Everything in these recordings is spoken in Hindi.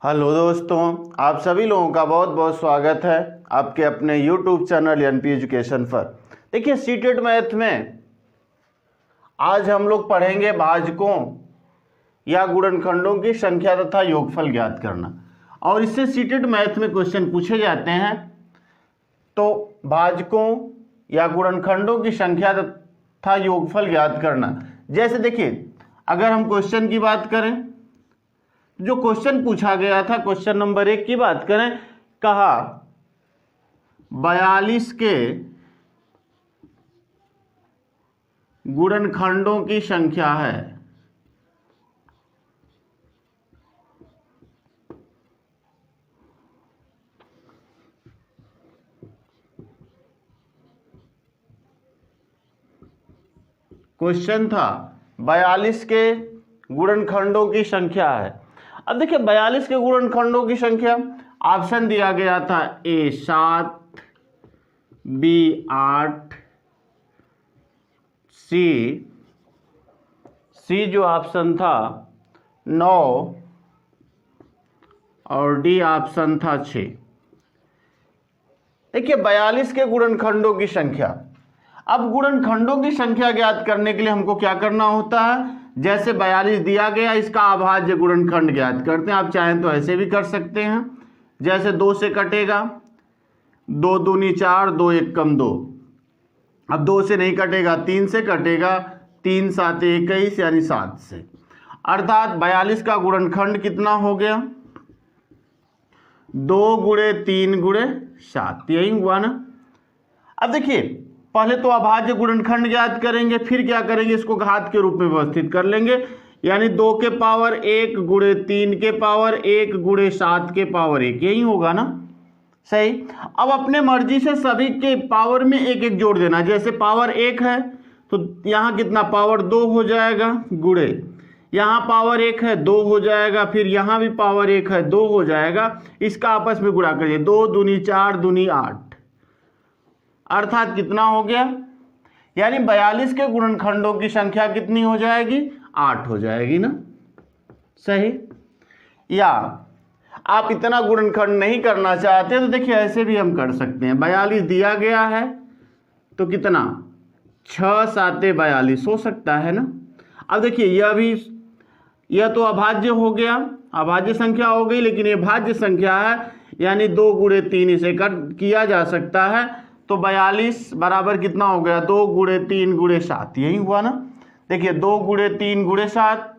हेलो दोस्तों, आप सभी लोगों का बहुत बहुत स्वागत है आपके अपने YouTube चैनल एनपी एजुकेशन पर। देखिए, सीटेट मैथ में आज हम लोग पढ़ेंगे भाजकों या गुणनखंडों की संख्या तथा योगफल ज्ञात करना। और इससे सीटेट मैथ में क्वेश्चन पूछे जाते हैं। तो भाजकों या गुणनखंडों की संख्या तथा योगफल ज्ञात करना, जैसे देखिए अगर हम क्वेश्चन की बात करें, जो क्वेश्चन पूछा गया था क्वेश्चन नंबर 1 की बात करें, कहा 42 के गुणनखंडों की संख्या है। क्वेश्चन था 42 के गुणनखंडों की संख्या है। अब देखिए 42 के गुणनखंडों की संख्या, ऑप्शन दिया गया था ए 7, बी 8, सी जो ऑप्शन था 9 और डी ऑप्शन था 6। देखिए 42 के गुणनखंडों की संख्या। अब गुणनखंडों की संख्या ज्ञात करने के लिए हमको क्या करना होता है, जैसे 42 दिया गया, इसका अभाज्य गुणनखंड ज्ञात करते हैं। आप चाहें तो ऐसे भी कर सकते हैं, जैसे 2 से कटेगा 2 दूनी 4, 2 1 कम 2। अब 2 से नहीं कटेगा, 3 से कटेगा, 3 7 21 यानी 7 से। अर्थात 42 का गुणनखंड कितना हो गया, 2 गुणे 3 गुणे 7, यही हुआ ना। अब देखिए पहले तो अभाज्य गुणनखंड ज्ञात करेंगे, फिर क्या करेंगे, इसको घात के रूप में व्यवस्थित कर लेंगे, यानी 2 के पावर 1 गुणे 3 के पावर 1 गुणे 7 के पावर 1, यही होगा ना, सही। अब अपने मर्जी से सभी के पावर में एक एक जोड़ देना। जैसे पावर 1 है तो यहाँ कितना पावर 2 हो जाएगा, गुणे यहाँ पावर 1 है 2 हो जाएगा, फिर यहाँ भी पावर 1 है 2 हो जाएगा। इसका आपस में गुणा करिए, 2 दूनी 4 दूनी 8, अर्थात कितना हो गया, यानी 42 के गुणनखंडों की संख्या कितनी हो जाएगी, 8 हो जाएगी ना, सही। या आप इतना गुणनखंड नहीं करना चाहते तो देखिए ऐसे भी हम कर सकते हैं। 42 दिया गया है तो कितना 6 7 42 हो सकता है ना। अब देखिए यह तो अभाज्य हो गया, अभाज्य संख्या हो गई, लेकिन ये भाज्य संख्या है, यानी 2 गुणे 3 इसे कट किया जा सकता है। तो 42 बराबर कितना हो गया, 2 गुणे 3 गुणे 7, यही हुआ ना। देखिए 2 गुणे 3 गुणे 7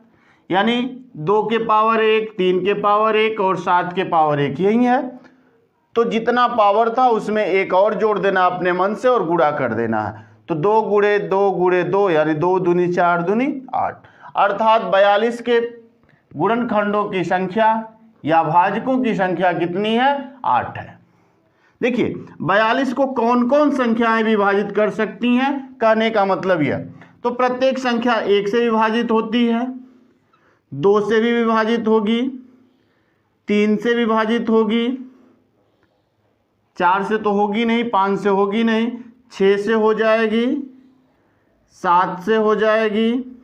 यानी 2 के पावर 1, 3 के पावर 1 और 7 के पावर 1, यही है। तो जितना पावर था उसमें एक और जोड़ देना अपने मन से और गुणा कर देना है। तो 2 गुणे 2 गुणे 2 यानी 2 दूनी 4 दूनी 8, अर्थात 42 के गुणनखंडों की संख्या या भाजकों की संख्या कितनी है, 8 है। देखिए 42 को कौन कौन संख्याएं विभाजित कर सकती हैं, कहने का मतलब यह, तो प्रत्येक संख्या 1 से विभाजित होती है, 2 से भी विभाजित होगी, 3 से विभाजित होगी, 4 से तो होगी नहीं, 5 से होगी नहीं, 6 से हो जाएगी, 7 से हो जाएगी,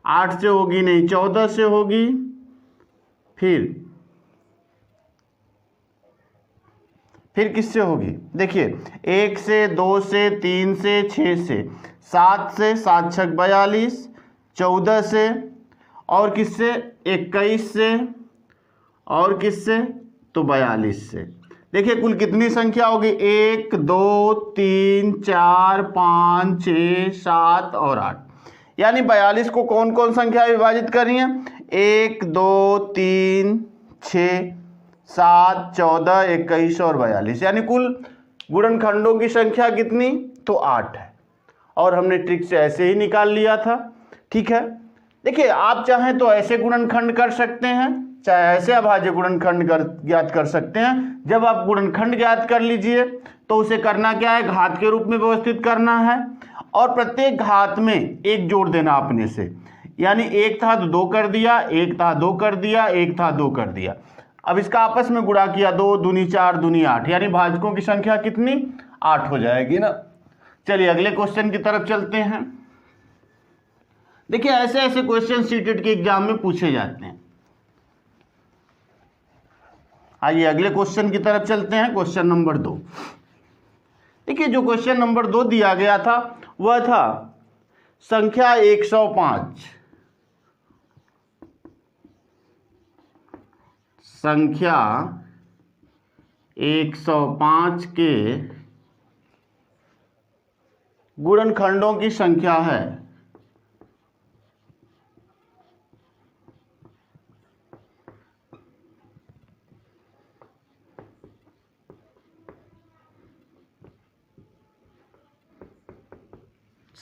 8 से होगी नहीं, 14 से होगी, फिर किससे होगी, देखिए 1 से, 2 से, 3 से, 6 से, 7 से, 7 6 42, 14 से, और किससे 21 से, और किससे तो 42 से। देखिए कुल कितनी संख्या होगी, 1 2 3 4 5 6 7 और 8, यानी 42 को कौन कौन संख्या विभाजित कर रही है, 1 2 3 6 7 14 21 और 42, यानी कुल गुणनखंडों की संख्या कितनी, तो 8 है। और हमने ट्रिक से ऐसे ही निकाल लिया था, ठीक है। देखिए आप चाहें तो ऐसे गुणनखंड कर सकते हैं, चाहे ऐसे अभाज्य गुणनखंड ज्ञात कर सकते हैं। जब आप गुणनखंड ज्ञात कर लीजिए तो उसे करना क्या है, घात के रूप में व्यवस्थित करना है, और प्रत्येक घात में एक जोड़ देना अपने से, यानी 1 था तो 2 कर दिया, 1 था 2 कर दिया, 1 था 2 कर दिया। अब इसका आपस में गुणा किया, 2 दूनी 4 दूनी 8, यानी भाजकों की संख्या कितनी, 8 हो जाएगी ना। चलिए अगले क्वेश्चन की तरफ चलते हैं। देखिए ऐसे ऐसे क्वेश्चन सीटेट के एग्जाम में पूछे जाते हैं। आइए अगले क्वेश्चन की तरफ चलते हैं। Question number 2। देखिए जो क्वेश्चन नंबर 2 दिया गया था वह था संख्या 105। संख्या 105 के गुणनखंडों की संख्या है।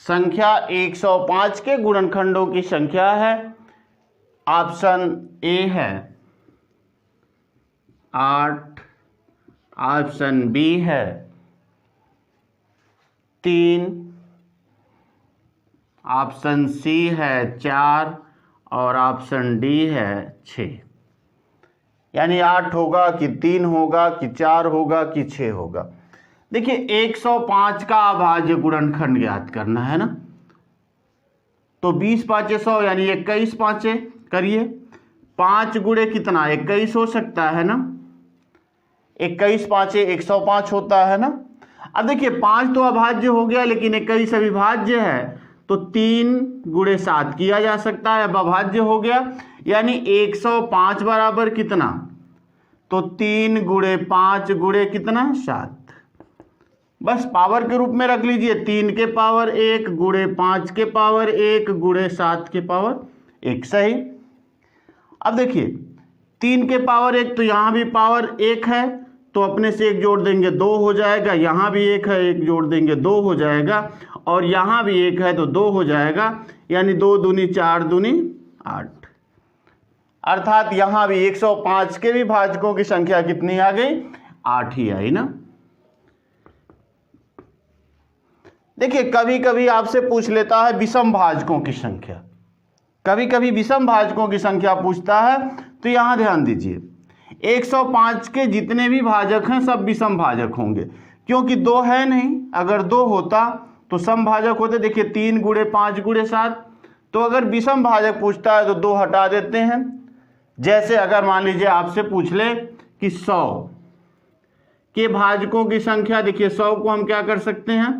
संख्या 105 के गुणनखंडों की संख्या है। ऑप्शन ए है 8, ऑप्शन बी है 3, ऑप्शन सी है 4 और ऑप्शन डी है 6। यानी 8 होगा कि 3 होगा कि 4 होगा कि 6 होगा। देखिए 105 का अभाज्य गुणनखंड ज्ञात करना है ना, तो 20 पाँचे 100 यानी 21 पाँचे करिए। 5 गुणे कितना 21 हो सकता है ना, 21 पाँचे 105 होता है ना। अब देखिए 5 तो अभाज्य हो गया लेकिन 21 अविभाज्य है, तो 3 गुणे 7 किया जा सकता है, अब अभाज्य हो गया। यानी 105 बराबर कितना, तो 3 गुणे 5 गुणे कितना 7। बस पावर के रूप में रख लीजिए, 3 के पावर 1 गुणे 5 के पावर 1 गुणे 7 के पावर 1। सही। अब देखिए 3 के पावर 1 तो यहाँ भी पावर 1 है, तो अपने से 1 जोड़ देंगे 2 हो जाएगा। यहाँ भी 1 है, 1 जोड़ देंगे 2 हो जाएगा। और यहाँ भी 1 है तो 2 हो जाएगा। यानी 2 दूनी 4 दूनी 8। अर्थात यहाँ भी 105 के भी भाजकों की संख्या कितनी आ गई, 8 ही आई ना। देखिए कभी कभी आपसे पूछ लेता है विषम भाजकों की संख्या, कभी कभी विषम भाजकों की संख्या पूछता है, तो यहां ध्यान दीजिए 105 के जितने भी भाजक हैं सब विषम भाजक होंगे, क्योंकि 2 है नहीं। अगर 2 होता तो सम भाजक होते। देखिए 3 गुणे 5 गुणे 7, तो अगर विषम भाजक पूछता है तो 2 हटा देते हैं। जैसे अगर मान लीजिए आपसे पूछ ले कि 100 के भाजकों की संख्या, देखिए 100 को हम क्या कर सकते हैं,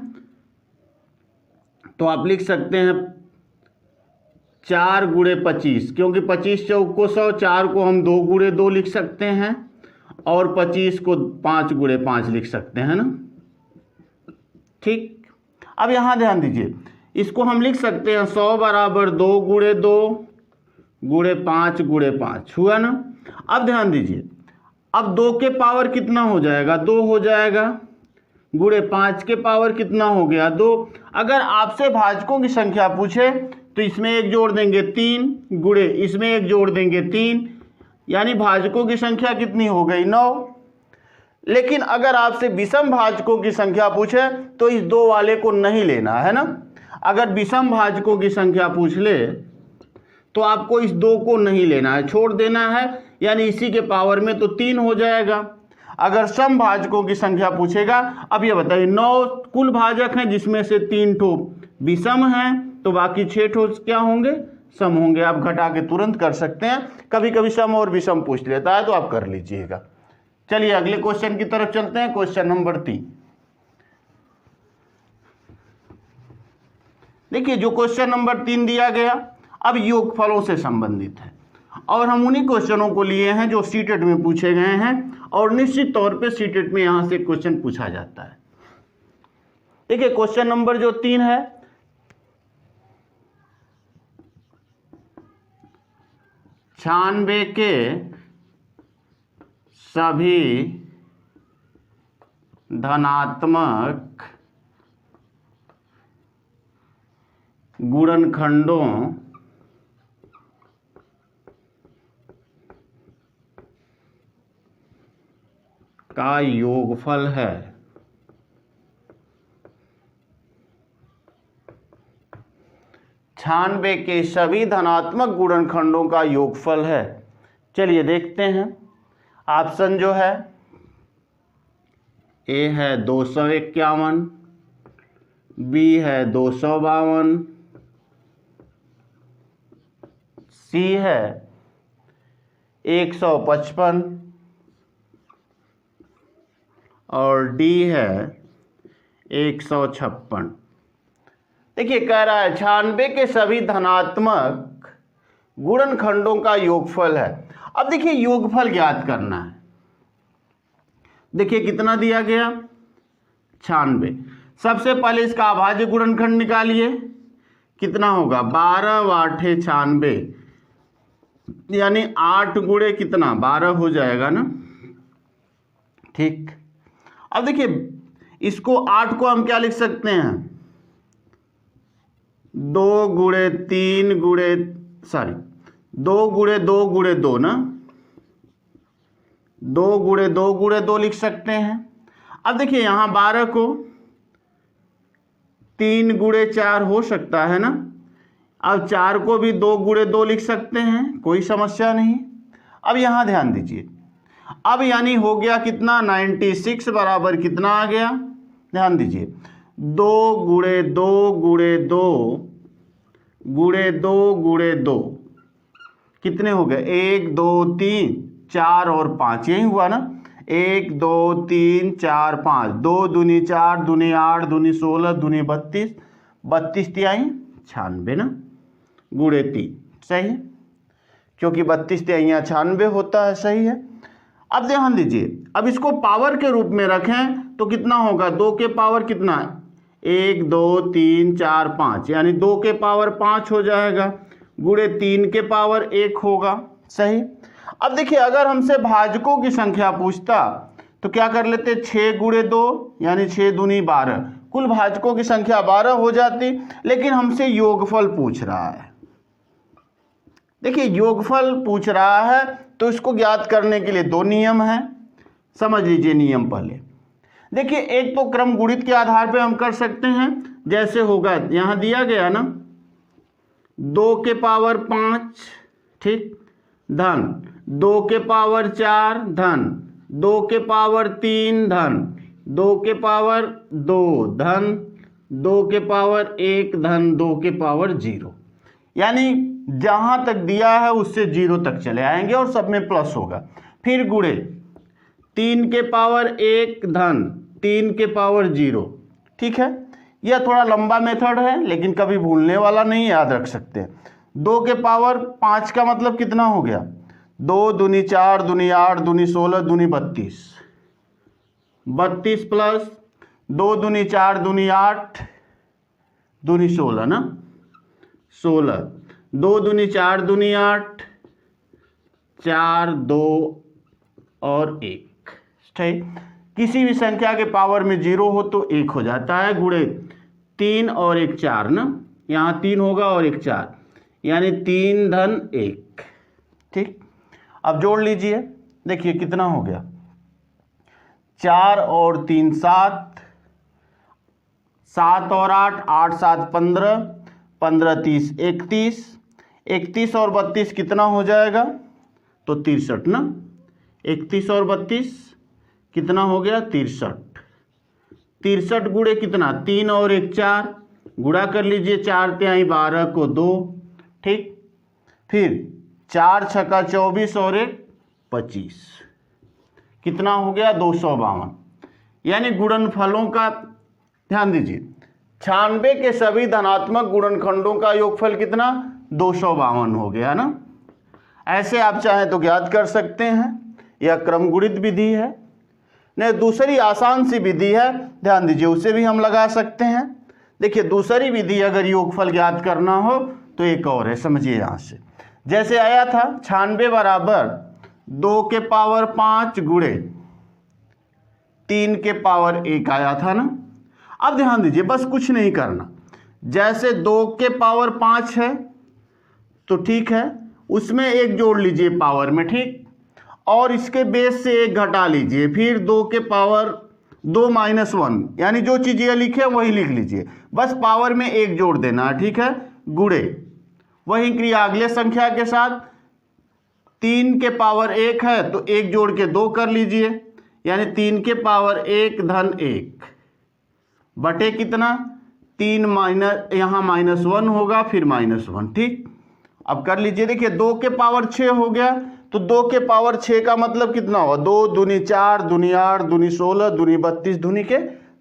तो आप लिख सकते हैं 4 गुणे 25, क्योंकि 25 चौक को 100, 4 को हम 2 गुणे 2 लिख सकते हैं और 25 को 5 गुणे 5 लिख सकते हैं ना। ठीक। अब यहां ध्यान दीजिए, इसको हम लिख सकते हैं 100 बराबर 2 गुणे 2 गुणे 5 गुणे 5 हुआ ना। अब ध्यान दीजिए, अब 2 के पावर कितना हो जाएगा, 2 हो जाएगा, गुणे 5 के पावर कितना हो गया 2। अगर आपसे भाजकों की संख्या पूछे तो इसमें 1 जोड़ देंगे 3 गुणे इसमें 1 जोड़ देंगे 3, यानी भाजकों की संख्या कितनी हो गई 9। लेकिन अगर आपसे विषम भाजकों की संख्या पूछे तो इस 2 वाले को नहीं लेना है ना। अगर विषम भाजकों की संख्या पूछ ले तो आपको इस 2 को नहीं लेना है, छोड़ देना है, यानी इसी के पावर में तो 3 हो जाएगा। अगर सम भाजकों की संख्या पूछेगा, अब ये बताइए 9 कुल भाजक हैं जिसमें से 3 ठो विषम हैं, तो बाकी 6 ठो क्या होंगे, सम होंगे। आप घटा के तुरंत कर सकते हैं, कभी कभी सम और विषम पूछ लेता है तो आप कर लीजिएगा। चलिए अगले क्वेश्चन की तरफ चलते हैं। Question number 3। देखिए जो क्वेश्चन नंबर 3 दिया गया अब योगफलों से संबंधित है, और हम उन्हीं क्वेश्चनों को लिए हैं जो सीटेट में पूछे गए हैं, और निश्चित तौर पे सीटेट में यहां से क्वेश्चन पूछा जाता है। देखिए क्वेश्चन नंबर जो 3 है, 96 के सभी धनात्मक गुणनखंडों का योगफल है। छियानवे के सभी धनात्मक गुणनखंडों का योगफल है। चलिए देखते हैं। ऑप्शन जो है ए है 251, बी है 252, सी है 155 और डी है 156। देखिए कह रहा है 96 के सभी धनात्मक गुणनखंडों का योगफल है। अब देखिए योगफल ज्ञात करना है। देखिए कितना दिया गया 96। सबसे पहले इसका अभाज्य गुणनखंड निकालिए, कितना होगा 12 8 96, यानी 8 गुणे कितना 12 हो जाएगा ना। ठीक, अब देखिए इसको 8 को हम क्या लिख सकते हैं 2 गुणे 3 गुणे 2 गुणे 2 गुणे 2 ना, 2 गुणे 2 गुणे 2 लिख सकते हैं। अब देखिए यहाँ 12 को 3 गुणे 4 हो सकता है ना। अब 4 को भी 2 गुणे 2 लिख सकते हैं, कोई समस्या नहीं। अब यहाँ ध्यान दीजिए, अब यानी हो गया कितना 96 बराबर कितना आ गया, ध्यान दीजिए 2 गुणे 2 गुणे 2 गुणे 2 गुणे 2 कितने हो गए 1 2 3 4 और 5, यही हुआ ना 1 2 3 4 5, 2 दूनी 4 दूनी 8 दूनी 16 दूनी 32, 32 तिहाई 96 ना, गुणे 3 सही है, क्योंकि 32 तिहाइयाँ 96 होता है, सही है। अब ध्यान दीजिए, अब इसको पावर के रूप में रखें तो कितना होगा 2 के पावर कितना 1 2 3 4 5, यानी 2 के पावर 5 हो जाएगा, गुणे 3 के पावर 1 होगा, सही। अब देखिए अगर हमसे भाजकों की संख्या पूछता तो क्या कर लेते 6 गुणे 2 यानी 6 दूनी 12, कुल भाजकों की संख्या 12 हो जाती, लेकिन हमसे योगफल पूछ रहा है। देखिए योगफल पूछ रहा है तो इसको ज्ञात करने के लिए 2 नियम हैं, समझ लीजिए नियम पहले। देखिए एक तो क्रम गुणित के आधार पे हम कर सकते हैं, जैसे होगा यहाँ दिया गया ना 2 के पावर 5 ठीक धन 2 के पावर 4 धन 2 के पावर 3 धन 2 के पावर 2 धन 2 के पावर 1 धन 2 के पावर 0, यानी जहां तक दिया है उससे 0 तक चले आएंगे और सब में प्लस होगा। फिर गुणे 3 के पावर 1 धन 3 के पावर 0, ठीक है। यह थोड़ा लंबा मेथड है लेकिन कभी भूलने वाला नहीं, याद रख सकते हैं। 2 के पावर 5 का मतलब कितना हो गया 2 दूनी 4 दूनी 8 दूनी 16 दूनी 32, 32 प्लस 2 दूनी 4 दूनी 8 दूनी 16 ना 16, 2 दूनी 4 दूनी 8 4 2 और 1, ठीक। किसी भी संख्या के पावर में 0 हो तो 1 हो जाता है, गुणे 3 और 1 4 ना, यहाँ 3 होगा और 1 4, यानी 3 धन 1, ठीक। अब जोड़ लीजिए, देखिए कितना हो गया 4 और 3 7, 7 और 8 8 7 15, 15 30 31, 31 और 32 कितना हो जाएगा तो 63 ना, 31 और 32 कितना हो गया 63, 63 गुणे कितना 3 और 1 4, गुणा कर लीजिए 4 तिहाई 12 को 2, ठीक। फिर 4 छक्का 24 और 1 25, कितना हो गया 252, यानी गुणनफलों का ध्यान दीजिए 96 के सभी धनात्मक गुणनखंडों का योगफल कितना 252 हो गया ना। ऐसे आप चाहें तो ज्ञात कर सकते हैं, यह क्रम गुणित विधि है। नहीं दूसरी आसान सी विधि है, ध्यान दीजिए उसे भी हम लगा सकते हैं। देखिए दूसरी विधि अगर योगफल ज्ञात करना हो तो एक और है, समझिए यहाँ से। जैसे आया था 96 बराबर 2 के पावर 5 गुणे 3 के पावर 1 आया था ना। अब ध्यान दीजिए बस कुछ नहीं करना, जैसे 2 के पावर 5 है तो ठीक है उसमें 1 जोड़ लीजिए पावर में, ठीक, और इसके बेस से 1 घटा लीजिए, फिर 2 के पावर 2 माइनस 1, यानी जो चीज़ ये लिखे वही लिख लीजिए, बस पावर में 1 जोड़ देना है, ठीक है, गुणे वही क्रिया अगले संख्या के साथ 3 के पावर 1 है तो 1 जोड़ के 2 कर लीजिए, यानी 3 के पावर 1 धन 1 बटे कितना 3 माइनस यहाँ -1 होगा फिर -1, ठीक। अब कर लीजिए, देखिए 2 के पावर 6 हो गया तो 2 के पावर 6 का मतलब कितना हुआ, 2 दूनी 4 दूनी 8 दूनी 16 दूनी 32 दूनी के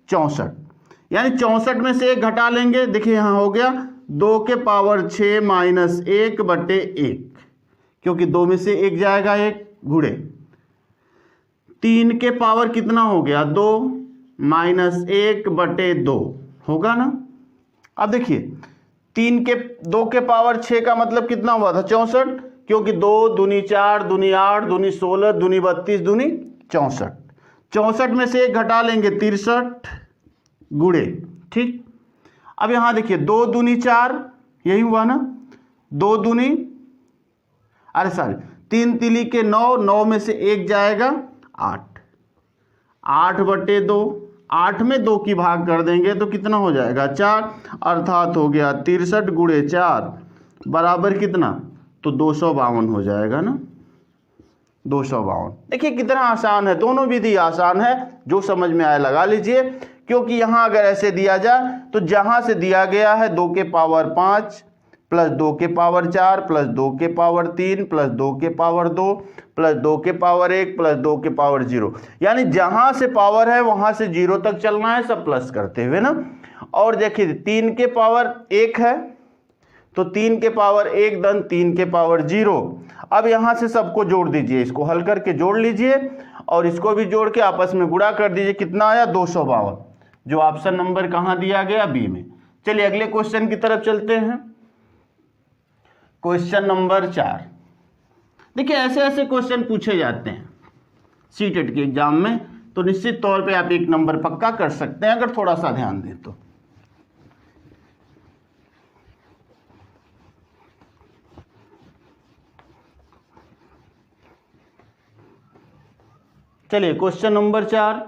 64, यानी 64 में से 1 घटा लेंगे। देखिए यहाँ हो गया 2 के पावर 6 माइनस 1/1, क्योंकि 2 में से 1 जाएगा 1 गुणे 3 के पावर कितना हो गया 2 माइनस 1/2 होगा ना। अब देखिए 2 के पावर 6 का मतलब कितना हुआ था 64, क्योंकि 2 दूनी 4 दूनी 8 दूनी 16 दूनी 32 दूनी 64, 64 में से 1 घटा लेंगे 63 गुणे, ठीक। अब यहाँ देखिए 2 दूनी 4, यही हुआ ना, 2 दूनी 3 तिली के 9, 9 में से 1 जाएगा 8, 8/2, 8 में 2 की भाग कर देंगे तो कितना हो जाएगा 4, अर्थात हो गया 63 गुणे 4 बराबर कितना, तो 252 हो जाएगा ना, 252। देखिए कितना आसान है, दोनों विधि आसान है, जो समझ में आए लगा लीजिए। क्योंकि यहाँ अगर ऐसे दिया जाए तो जहाँ से दिया गया है 2 के पावर 5 प्लस 2 के पावर 4 प्लस 2 के पावर 3 प्लस 2 के पावर 2 प्लस 2 के पावर 1 प्लस 2 के पावर 0, यानी जहाँ से पावर है वहाँ से 0 तक चलना है, सब प्लस करते हुए ना। और देखिए 3 के पावर 1 है तो 3 के पावर 1 धन 3 के पावर 0। अब यहाँ से सबको जोड़ दीजिए, इसको हल करके जोड़ लीजिए और इसको भी जोड़ के आपस में गुणा कर दीजिए, कितना आया 252, जो ऑप्शन नंबर कहाँ दिया गया बी में। चलिए अगले क्वेश्चन की तरफ चलते हैं, क्वेश्चन नंबर 4। देखिए ऐसे ऐसे क्वेश्चन पूछे जाते हैं सीटेट के एग्जाम में, तो निश्चित तौर पे आप 1 नंबर पक्का कर सकते हैं अगर थोड़ा सा ध्यान दें तो। चलिए क्वेश्चन नंबर 4,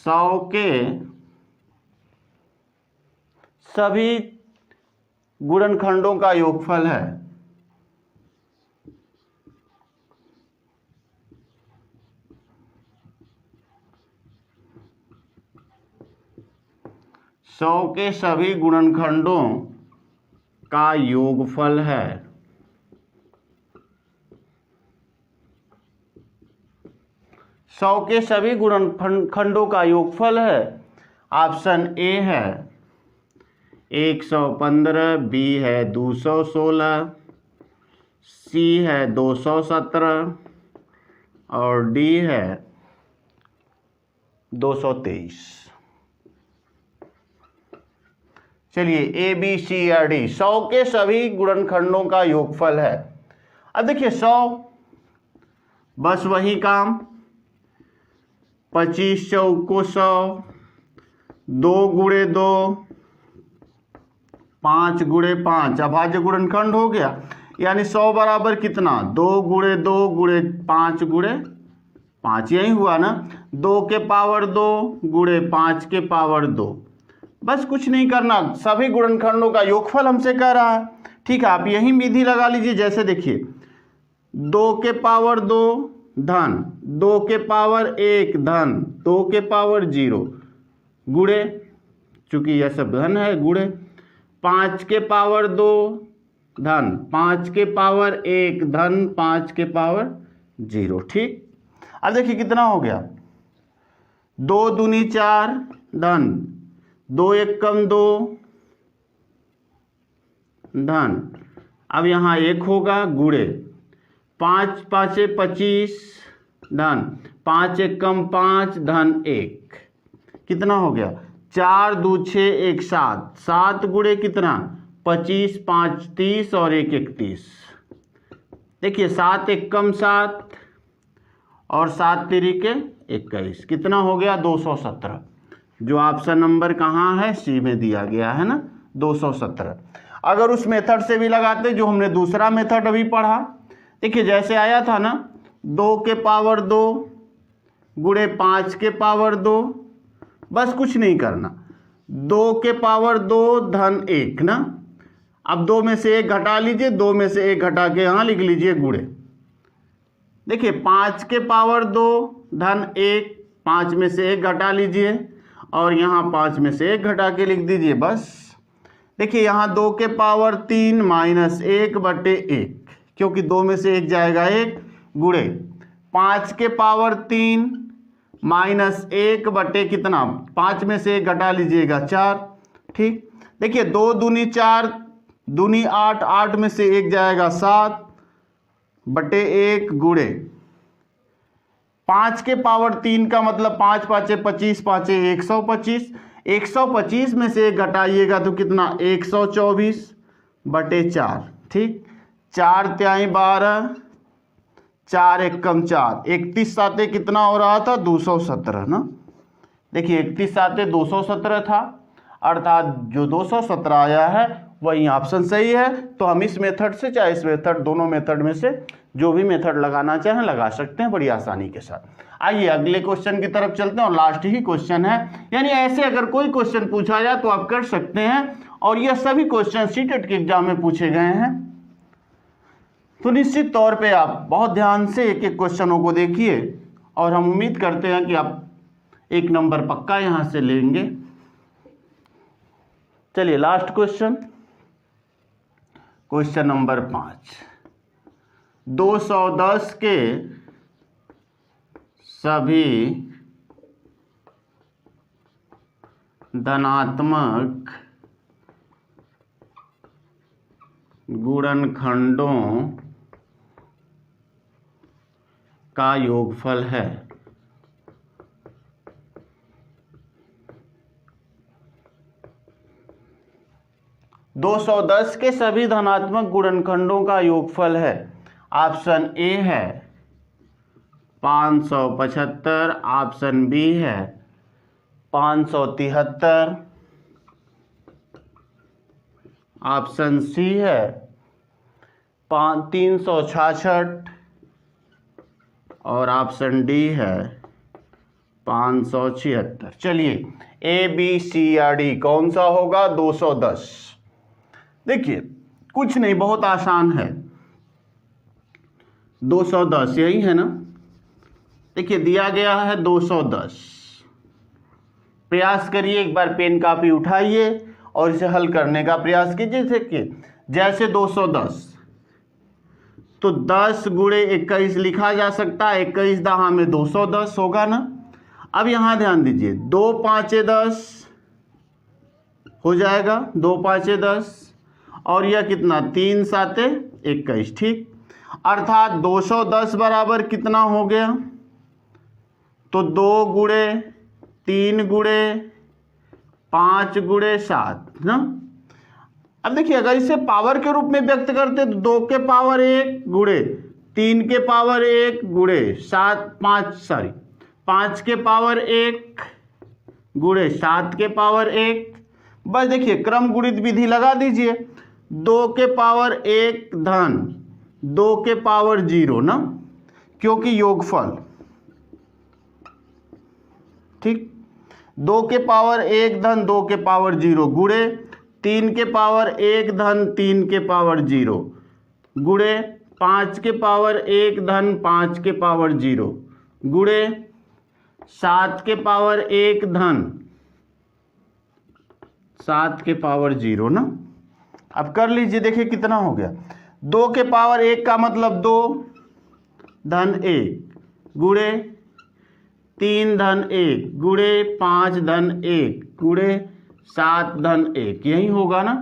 सौ के सभी गुणनखंडों का योगफल है। सौ के सभी गुणनखंडों का योगफल है। सौ के सभी गुणनखंडों का योगफल है। ऑप्शन ए है 115, बी है 216, सी है 217 और डी है 223। चलिए ए बी सी या डी, 100 के सभी गुणनखंडों का योगफल है। अब देखिए 100, बस वही काम, 25 चौको 100, 2 गुणे 2, 5 गुणे 5, अभाज्य गुणनखंड हो गया, यानी 100 बराबर कितना 2 गुणे 2 गुणे 5 गुणे 5, यही हुआ ना, 2 के पावर 2 गुणे 5 के पावर 2। बस कुछ नहीं करना, सभी गुणनखंडों का योगफल हमसे कह रहा है। ठीक है, आप यही विधि लगा लीजिए। जैसे देखिए 2 के पावर 2 धन 2 के पावर 1 धन 2 के पावर 0 गुणे, चूंकि यह सब धन है, गुणे 5 के पावर 2 धन 5 के पावर 1 धन 5 के पावर 0। ठीक, अब देखिए कितना हो गया, 2 दूनी 4 धन 2 एकम 2 धन, अब यहाँ 1 होगा गुणे 5 पाँचे 25 धन 5 एकम 5 धन 1, कितना हो गया 4 2 6 1 7, 7 गुणे कितना 25 5 30 और 1 31। देखिए 7 एकम 7 और 7 तिरिके 21, कितना हो गया 217, जो ऑप्शन नंबर कहाँ है सी में दिया गया है ना 217। अगर उस मेथड से भी लगाते जो हमने दूसरा मेथड अभी पढ़ा, देखिए जैसे आया था ना 2 के पावर 2 गुणे 5 के पावर 2, बस कुछ नहीं करना, 2 के पावर 2 धन 1 ना, अब 2 में से 1 घटा लीजिए, 2 में से 1 घटा के यहाँ लिख लीजिए गुणे। देखिए 5 के पावर 2 धन 1, 5 में से 1 घटा लीजिए और यहाँ 5 में से 1 घटा के लिख दीजिए बस। देखिए यहाँ 2 के पावर 3 माइनस 1/1, क्योंकि 2 में से 1 जाएगा 1, गुणे 5 के पावर 3 माइनस 1 कितना, 5 में से 1 घटा लीजिएगा 4। ठीक, देखिए 2 दूनी 4 दूनी 8, 8 में से 1 जाएगा 7/1 गुणे 5 के पावर 3 का मतलब 5 5 25, 5 125, 125 में से 1 घटाइएगा तो कितना 124/4। ठीक, 4 तिहाई 12, 4 एकम 4, 31 साते कितना हो रहा था 217 ना। देखिए 31 साते 217 था, अर्थात जो 217 आया है वही ऑप्शन सही है। तो हम इस मेथड से चाहे इस मेथड, दोनों मेथड में से जो भी मेथड लगाना चाहें लगा सकते हैं बड़ी आसानी के साथ। आइए अगले क्वेश्चन की तरफ चलते हैं और लास्ट ही क्वेश्चन है, यानी ऐसे अगर कोई क्वेश्चन पूछा जाए तो आप कर सकते हैं, और यह सभी क्वेश्चन सीटेट के एग्जाम में पूछे गए हैं। तो निश्चित तौर पे आप बहुत ध्यान से एक एक क्वेश्चनों को देखिए और हम उम्मीद करते हैं कि आप 1 नंबर पक्का यहां से लेंगे। चलिए लास्ट क्वेश्चन, क्वेश्चन नंबर 5, 210 के सभी धनात्मक गुणनखंडों का योगफल है। दो 210 के सभी धनात्मक गुणनखंडों का योगफल है। ऑप्शन ए है 575, ऑप्शन बी है 573, ऑप्शन सी है 366 और ऑप्शन डी है 576। चलिए ए बी सी या डी कौन सा होगा 210? देखिए कुछ नहीं, बहुत आसान है। 210 यही है ना। देखिए दिया गया है 210, प्रयास करिए, एक बार पेन कापी उठाइए और इसे हल करने का प्रयास कीजिए। देखिए जैसे 210 तो 10 गुणे 21 लिखा जा सकता है, 21 दहा में 210 होगा ना। अब यहां ध्यान दीजिए, 2 5 10 हो जाएगा, 2 5 10 और यह कितना 3 7 21। ठीक, अर्थात 210 बराबर कितना हो गया, तो 2 गुणे 3 गुणे 5 गुणे 7 ना। अब देखिए अगर इसे पावर के रूप में व्यक्त करते तो 2 के पावर 1 गुणे 3 के पावर 1 गुणे 5 के पावर 1 गुणे 7 के पावर 1। बस देखिए क्रम गुणित विधि लगा दीजिए, 2 के पावर 1 धन 2 के पावर 0 ना, क्योंकि योगफल। ठीक, 2 के पावर 1 धन 2 के पावर 0 गुणे 3 के पावर 1 धन 3 के पावर 0 गुणे 5 के पावर 1 धन 5 के पावर 0 गुणे 7 के पावर 1 धन 7 के पावर 0 ना। अब कर लीजिए, देखिए कितना हो गया, 2 के पावर 1 का मतलब 2 धन 1 गुणे 3 धन 1 गुणे 5 धन 1 गुणे 7 धन 1, यही होगा ना।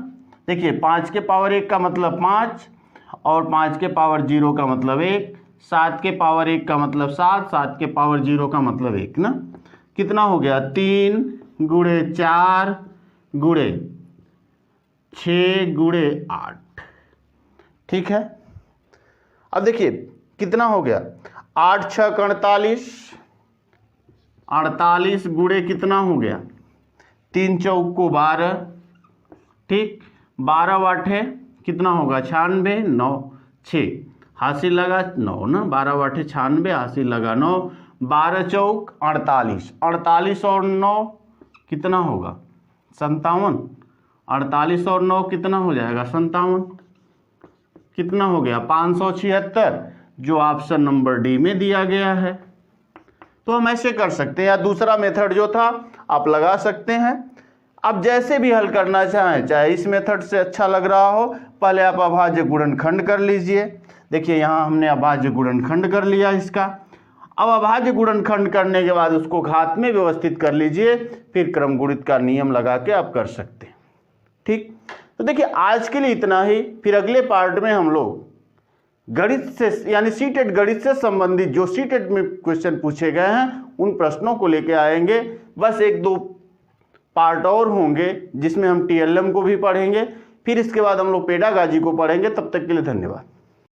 देखिए 5 के पावर 1 का मतलब 5 और 5 के पावर 0 का मतलब 1, 7 के पावर 1 का मतलब 7, 7 के पावर 0 का मतलब 1 ना। कितना हो गया 3 गुणे 4 गुणे 6 गुणे 8। ठीक है, अब देखिए कितना हो गया, 8 6 48, 48 गुणे कितना हो गया 3 चौक को 12। ठीक, 12 वाट है, कितना होगा 96, 9 6 हासिल लगा 9 ना, 12 वाट है 96 हासिल लगा 9, 12 चौक 48, 48 और 9 कितना होगा 57, 48 और 9 कितना हो जाएगा 57, कितना हो गया 576, जो ऑप्शन नंबर डी में दिया गया है। तो हम ऐसे कर सकते हैं, या दूसरा मेथड जो था आप लगा सकते हैं। अब जैसे भी हल करना चाहें, चाहे इस मेथड से अच्छा लग रहा हो, पहले आप अभाज्य गुणनखंड कर लीजिए। देखिए यहाँ हमने अभाज्य गुणनखंड कर लिया इसका। अब अभाज्य गुणनखंड करने के बाद उसको घात में व्यवस्थित कर लीजिए, फिर क्रम गुणित का नियम लगा के आप कर सकते हैं। ठीक, तो देखिए आज के लिए इतना ही। फिर अगले पार्ट में हम लोग गणित से यानी सीटेट गणित से संबंधित जो सीटेट में क्वेश्चन पूछे गए हैं उन प्रश्नों को लेके आएंगे। बस एक दो पार्ट और होंगे जिसमें हम टीएलएम को भी पढ़ेंगे, फिर इसके बाद हम लोग पेडागॉजी को पढ़ेंगे। तब तक के लिए धन्यवाद।